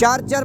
4-4